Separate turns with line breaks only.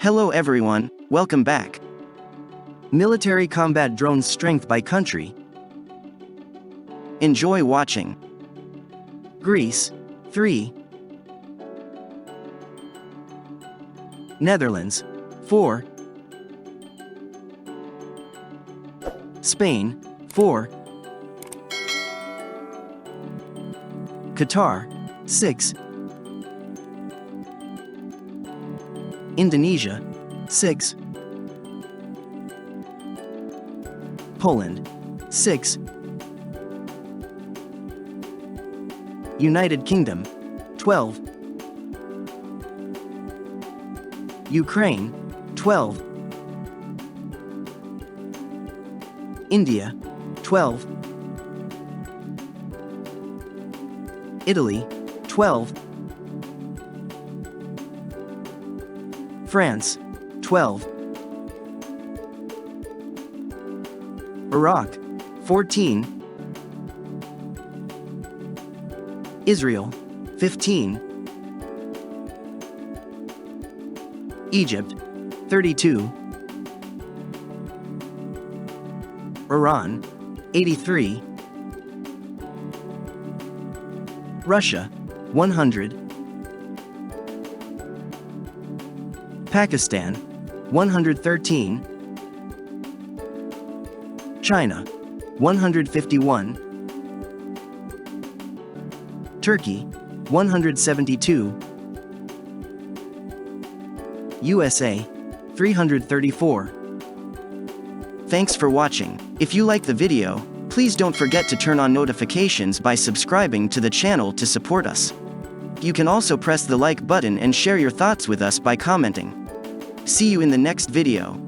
Hello everyone, welcome back. Military combat drones strength by country. Enjoy watching. Greece, 3. Netherlands, 4. Spain, 4. Qatar, 6. Indonesia, 6. Poland, 6. United Kingdom, 12. Ukraine, 12. India, 12. Italy, 12. France, 12. Iraq, 14. Israel, 15. Egypt, 32. Iran, 83. Russia, 100. Pakistan, 113. China, 151. Turkey, 172. USA, 334. Thanks for watching. If you like the video, please don't forget to turn on notifications by subscribing to the channel to support us. You can also press the like button and share your thoughts with us by commenting. See you in the next video.